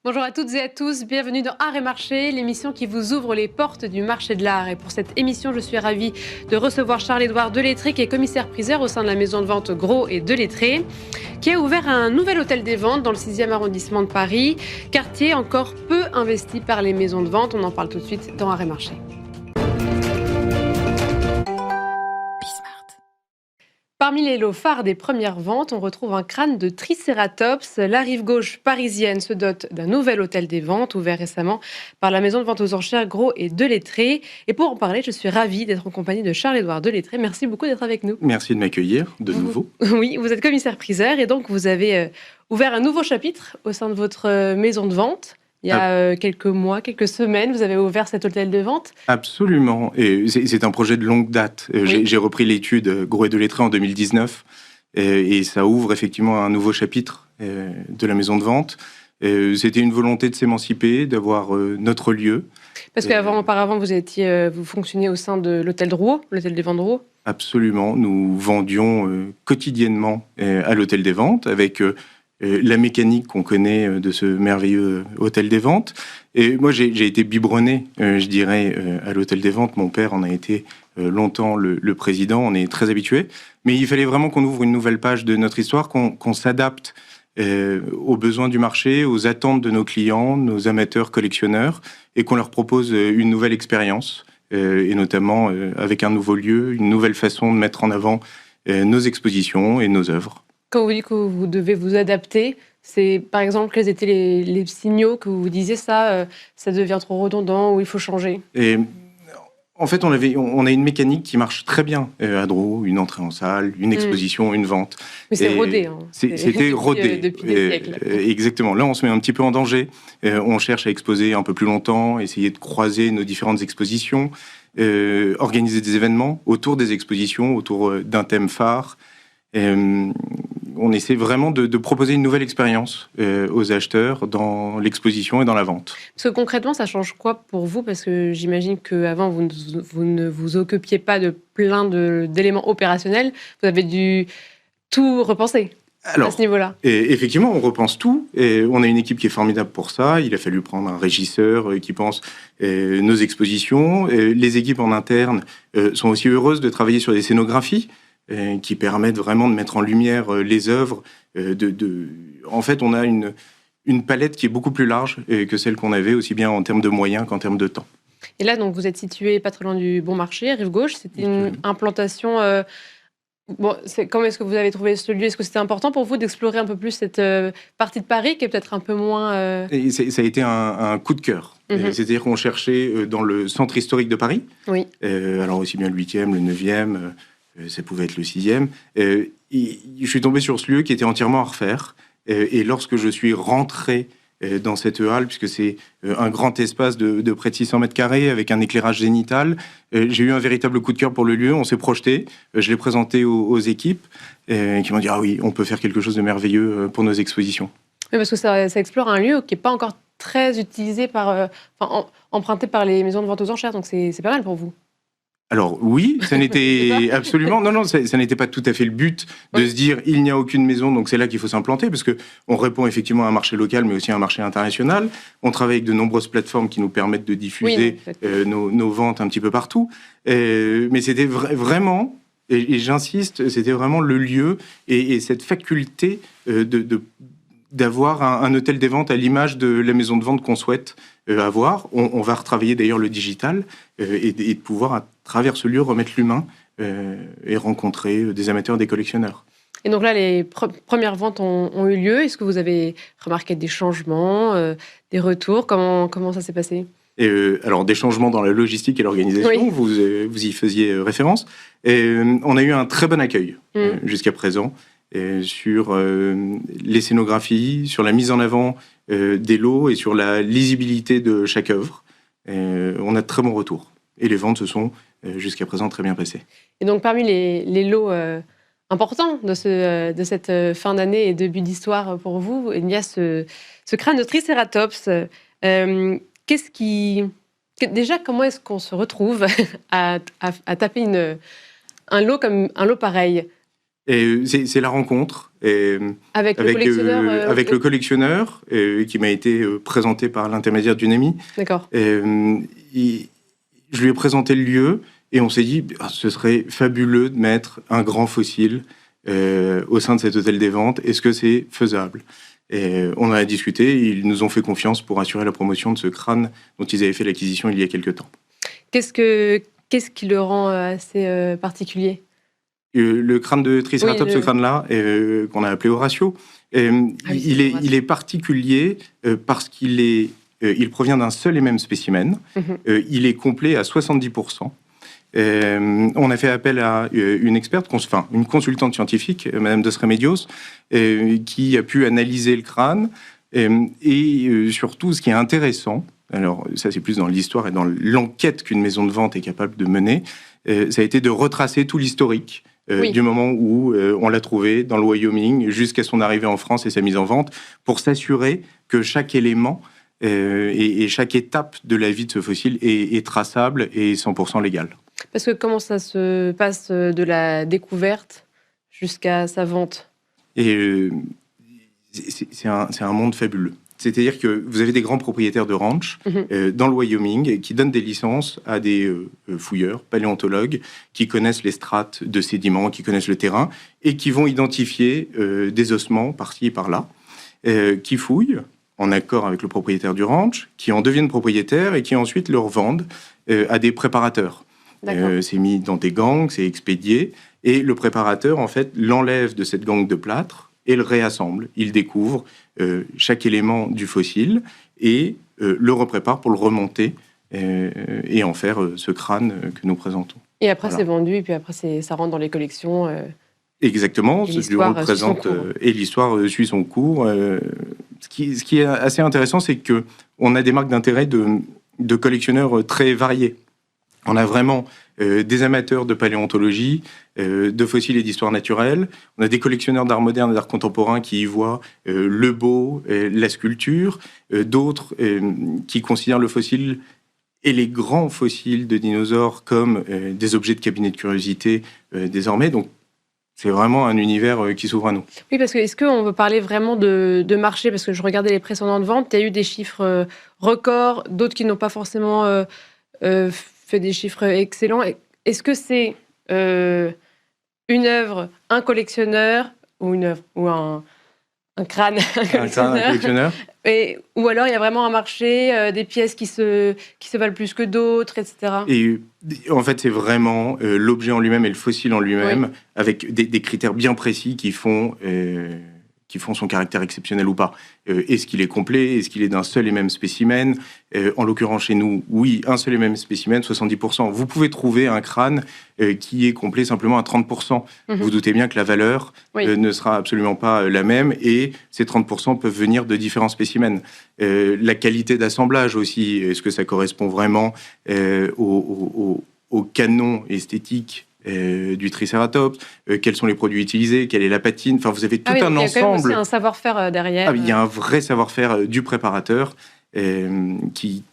Bonjour à toutes et à tous, bienvenue dans Art et Marché, l'émission qui vous ouvre les portes du marché de l'art. Et pour cette émission, je suis ravie de recevoir Charles-Édouard Delettré, qui est commissaire-priseur au sein de la maison de vente Gros et Delettré, qui a ouvert un nouvel hôtel des ventes dans le 6e arrondissement de Paris, quartier encore peu investi par les maisons de vente. On en parle tout de suite dans Art et Marché. Parmi les lots phares des premières ventes, on retrouve un crâne de Tricératops. La rive gauche parisienne se dote d'un nouvel hôtel des ventes ouvert récemment par la maison de vente aux enchères Gros et Delettré. Et pour en parler, je suis ravie d'être en compagnie de Charles-Édouard Delettré. Merci beaucoup d'être avec nous. Merci de m'accueillir de nouveau. Oui, vous êtes commissaire-priseur et donc vous avez ouvert un nouveau chapitre au sein de votre maison de vente. Il y a quelques mois, quelques semaines, vous avez ouvert cet hôtel de vente. Absolument. Et c'est un projet de longue date. Oui. J'ai repris l'étude Gros et Delettré en 2019 et ça ouvre effectivement un nouveau chapitre de la maison de vente. C'était une volonté de s'émanciper, d'avoir notre lieu. Parce qu'auparavant, vous fonctionniez au sein de l'hôtel Drouot, l'hôtel des ventes Drouot. Absolument. Nous vendions quotidiennement à l'hôtel des ventes avec la mécanique qu'on connaît de ce merveilleux hôtel des ventes. Et moi, j'ai été biberonné, je dirais, à l'hôtel des ventes. Mon père en a été longtemps le président, on est très habitués. Mais il fallait vraiment qu'on ouvre une nouvelle page de notre histoire, qu'on s'adapte aux besoins du marché, aux attentes de nos clients, nos amateurs collectionneurs, et qu'on leur propose une nouvelle expérience, et notamment avec un nouveau lieu, une nouvelle façon de mettre en avant nos expositions et nos œuvres. Quand vous dites que vous devez vous adapter, c'est par exemple quels étaient les signaux que vous disiez ça devient trop redondant ou il faut changer? Et en fait, on a une mécanique qui marche très bien à Drouot, une entrée en salle, une exposition, une vente. Mais c'est rodé. Hein. C'était rodé. Depuis des siècles. Exactement. Là, on se met un petit peu en danger. On cherche à exposer un peu plus longtemps, essayer de croiser nos différentes expositions, organiser des événements autour des expositions, autour d'un thème phare. On essaie vraiment de proposer une nouvelle expérience aux acheteurs dans l'exposition et dans la vente. Parce que concrètement, ça change quoi pour vous? Parce que j'imagine qu'avant, vous ne vous occupiez pas de plein d'éléments opérationnels. Vous avez dû tout repenser. Alors, à ce niveau-là. Et effectivement, on repense tout. Et on a une équipe qui est formidable pour ça. Il a fallu prendre un régisseur qui pense nos expositions. Les équipes en interne sont aussi heureuses de travailler sur des scénographies qui permettent vraiment de mettre en lumière les œuvres. En fait, on a une palette qui est beaucoup plus large que celle qu'on avait, aussi bien en termes de moyens qu'en termes de temps. Et là, donc, vous êtes situé pas très loin du Bon Marché, rive gauche. C'était une implantation... comment est-ce que vous avez trouvé ce lieu? Est-ce que c'était important pour vous d'explorer un peu plus cette partie de Paris qui est peut-être un peu moins... Et ça a été un coup de cœur. C'est-à-dire qu'on cherchait dans le centre historique de Paris. Oui. Alors aussi bien le 8e, le 9e... ça pouvait être le 6e. Je suis tombé sur ce lieu qui était entièrement à refaire. Et lorsque je suis rentré dans cette halle, puisque c'est un grand espace de près de 600 mètres carrés avec un éclairage zénital, j'ai eu un véritable coup de cœur pour le lieu. On s'est projeté. Je l'ai présenté aux équipes qui m'ont dit « Ah oui, on peut faire quelque chose de merveilleux pour nos expositions. » Oui, parce que ça explore un lieu qui n'est pas encore très utilisé emprunté par les maisons de vente aux enchères. Donc c'est pas mal pour vous. Alors oui, ça n'était absolument... Non, ça n'était pas tout à fait le but de se dire il n'y a aucune maison, donc c'est là qu'il faut s'implanter, parce qu'on répond effectivement à un marché local, mais aussi à un marché international. On travaille avec de nombreuses plateformes qui nous permettent de diffuser nos ventes un petit peu partout. Mais c'était vraiment, et j'insiste, c'était vraiment le lieu et cette faculté d'avoir un hôtel des ventes à l'image de la maison de vente qu'on souhaite avoir. On va retravailler d'ailleurs le digital et de pouvoir, à travers ce lieu, remettre l'humain et rencontrer des amateurs, des collectionneurs. Et donc là, les premières ventes ont eu lieu. Est-ce que vous avez remarqué des changements, des retours? Comment ça s'est passé? Alors, des changements dans la logistique et l'organisation, oui. Vous y faisiez référence. On a eu un très bon accueil jusqu'à présent. Sur les scénographies, sur la mise en avant des lots et sur la lisibilité de chaque œuvre. On a de très bons retours. Et les ventes se sont jusqu'à présent très bien passées. Et donc parmi les lots importants de cette fin d'année et début d'histoire pour vous, il y a ce crâne de Tricératops. Déjà, comment est-ce qu'on se retrouve à taper un lot pareil. Et c'est la rencontre avec le collectionneur qui m'a été présenté par l'intermédiaire d'une amie. D'accord. Je lui ai présenté le lieu et on s'est dit ce serait fabuleux de mettre un grand fossile au sein de cet hôtel des ventes. Est-ce que c'est faisable ? Et on en a discuté, ils nous ont fait confiance pour assurer la promotion de ce crâne dont ils avaient fait l'acquisition il y a quelques temps. Qu'est-ce qui le rend assez particulier ? Le crâne de Triceratops, ce crâne-là, qu'on a appelé Horatio, il est particulier parce qu'il provient d'un seul et même spécimen. Il est complet à 70%. On a fait appel à une experte, une consultante scientifique, Madame Dos Remedios, qui a pu analyser le crâne. Et surtout, ce qui est intéressant, alors ça c'est plus dans l'histoire et dans l'enquête qu'une maison de vente est capable de mener, ça a été de retracer tout l'historique du moment où on l'a trouvé dans le Wyoming jusqu'à son arrivée en France et sa mise en vente, pour s'assurer que chaque élément et chaque étape de la vie de ce fossile est traçable et 100% légal. Parce que comment ça se passe de la découverte jusqu'à sa vente ? Et c'est un monde fabuleux. C'est-à-dire que vous avez des grands propriétaires de ranch dans le Wyoming qui donnent des licences à des fouilleurs, paléontologues, qui connaissent les strates de sédiments, qui connaissent le terrain, et qui vont identifier des ossements par-ci et par-là, qui fouillent en accord avec le propriétaire du ranch, qui en deviennent propriétaires et qui ensuite leur vendent à des préparateurs. C'est mis dans des gangs, c'est expédié, et le préparateur, en fait, l'enlève de cette gangue de plâtre et le réassemble. Il découvre chaque élément du fossile et le reprépare pour le remonter et en faire ce crâne que nous présentons. Et après, c'est vendu, et puis après, ça rentre dans les collections. Exactement, on le présente et l'histoire suit son cours. Ce qui est assez intéressant, c'est qu'on a des marques d'intérêt de collectionneurs très variés. On a vraiment des amateurs de paléontologie, de fossiles et d'histoire naturelle. On a des collectionneurs d'art moderne et d'art contemporain qui y voient le beau, la sculpture. D'autres qui considèrent le fossile et les grands fossiles de dinosaures comme des objets de cabinet de curiosité désormais. Donc, c'est vraiment un univers qui s'ouvre à nous. Oui, parce que est-ce qu'on veut parler vraiment de marché ? Parce que je regardais les précédentes ventes, il y a eu des chiffres records, d'autres qui n'ont pas forcément fait des chiffres excellents. Est-ce que c'est une œuvre, un collectionneur, ou un crâne, un collectionneur ou alors il y a vraiment un marché, des pièces qui se valent plus que d'autres, etc. Et en fait, c'est vraiment l'objet en lui-même et le fossile en lui-même, avec des critères bien précis qui font son caractère exceptionnel ou pas. Est-ce qu'il est complet ? Est-ce qu'il est d'un seul et même spécimen ? En l'occurrence, chez nous, oui, un seul et même spécimen, 70%. Vous pouvez trouver un crâne qui est complet simplement à 30%. Vous doutez bien que la valeur ne sera absolument pas la même, et ces 30% peuvent venir de différents spécimens. La qualité d'assemblage aussi, est-ce que ça correspond vraiment au canon esthétique du Triceratops, quels sont les produits utilisés, quelle est la patine, enfin vous avez tout un ensemble. Il y a quand même aussi un savoir-faire derrière. Il y a un vrai savoir-faire du préparateur qui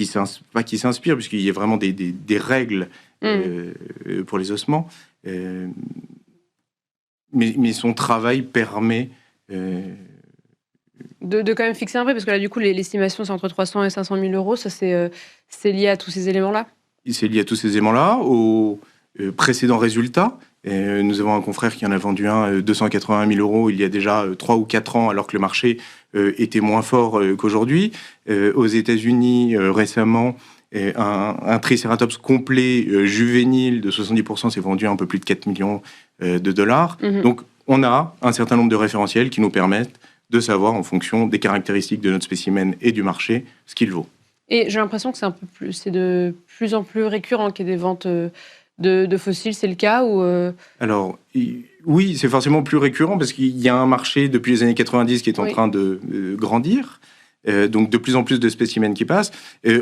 s'inspire, puisqu'il y a vraiment des règles pour les ossements, mais son travail permet de quand même fixer un prix, parce que là du coup l'estimation c'est entre 300 et 500 000 euros, ça c'est lié à tous ces éléments-là. C'est lié à tous ces éléments-là, aux précédents résultats. Nous avons un confrère qui en a vendu un 280 000 euros il y a déjà 3 ou 4 ans, alors que le marché était moins fort qu'aujourd'hui. Aux États-Unis, récemment, un Triceratops complet juvénile de 70% s'est vendu à un peu plus de 4 millions de dollars. Donc, on a un certain nombre de référentiels qui nous permettent de savoir, en fonction des caractéristiques de notre spécimen et du marché, ce qu'il vaut. Et j'ai l'impression que c'est de plus en plus récurrent qu'il y ait des ventes de fossiles, c'est le cas ou Alors, oui, c'est forcément plus récurrent parce qu'il y a un marché depuis les années 90 qui est en train de grandir, donc de plus en plus de spécimens qui passent.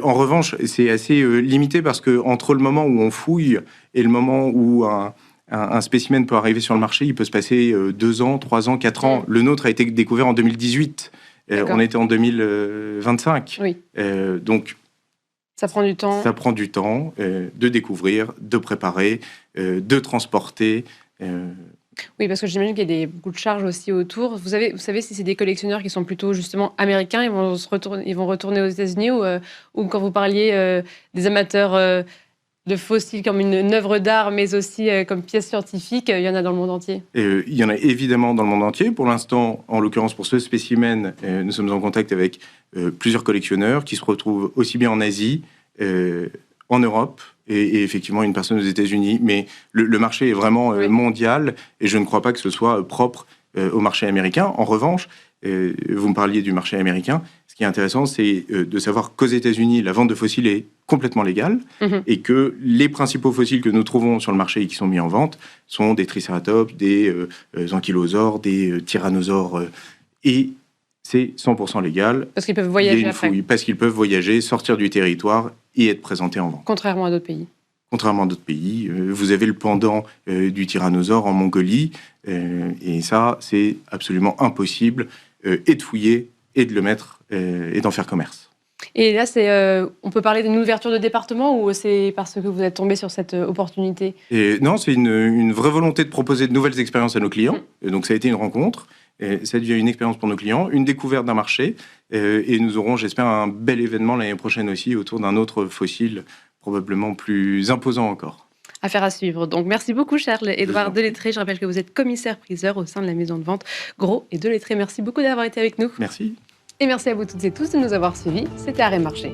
En revanche, c'est assez limité parce que entre le moment où on fouille et le moment où un spécimen peut arriver sur le marché, il peut se passer 2 ans, 3 ans, 4 ans. Le nôtre a été découvert en 2018. On était en 2025. Oui. Donc, Ça prend du temps. Ça prend du temps de découvrir, de préparer, de transporter. Oui, parce que j'imagine qu'il y a beaucoup de charges aussi autour. Vous savez si c'est des collectionneurs qui sont plutôt justement américains, ils vont retourner aux États-Unis ou quand vous parliez des amateurs de fossiles comme une œuvre d'art, mais aussi comme pièce scientifique, il y en a dans le monde entier. Il y en a évidemment dans le monde entier. Pour l'instant, en l'occurrence pour ce spécimen, nous sommes en contact avec plusieurs collectionneurs qui se retrouvent aussi bien en Asie, en Europe et effectivement une personne aux États-Unis. Mais le marché est vraiment mondial et je ne crois pas que ce soit propre au marché américain. En revanche, vous me parliez du marché américain. Ce qui est intéressant, c'est de savoir qu'aux États-Unis, la vente de fossiles est complètement légale et que les principaux fossiles que nous trouvons sur le marché et qui sont mis en vente sont des tricératops, des ankylosaures, des tyrannosaures et c'est 100% légal. Parce qu'ils peuvent voyager après. Parce qu'ils peuvent voyager, sortir du territoire et être présentés en vente. Contrairement à d'autres pays. Contrairement à d'autres pays, vous avez le pendant du tyrannosaure en Mongolie et ça, c'est absolument impossible et de fouiller et de le mettre et d'en faire commerce. Et là, on peut parler d'une ouverture de département ou c'est parce que vous êtes tombé sur cette opportunité? Non, c'est une vraie volonté de proposer de nouvelles expériences à nos clients. Donc ça a été une rencontre, ça devient une expérience pour nos clients, une découverte d'un marché. Et nous aurons, j'espère, un bel événement l'année prochaine aussi autour d'un autre fossile probablement plus imposant encore. Affaire à suivre. Donc merci beaucoup Charles-Édouard Delettré. Je rappelle que vous êtes commissaire-priseur au sein de la maison de vente Gros et Delettré. Merci beaucoup d'avoir été avec nous. Merci. Et merci à vous toutes et tous de nous avoir suivis. C'était Arrêt Marché.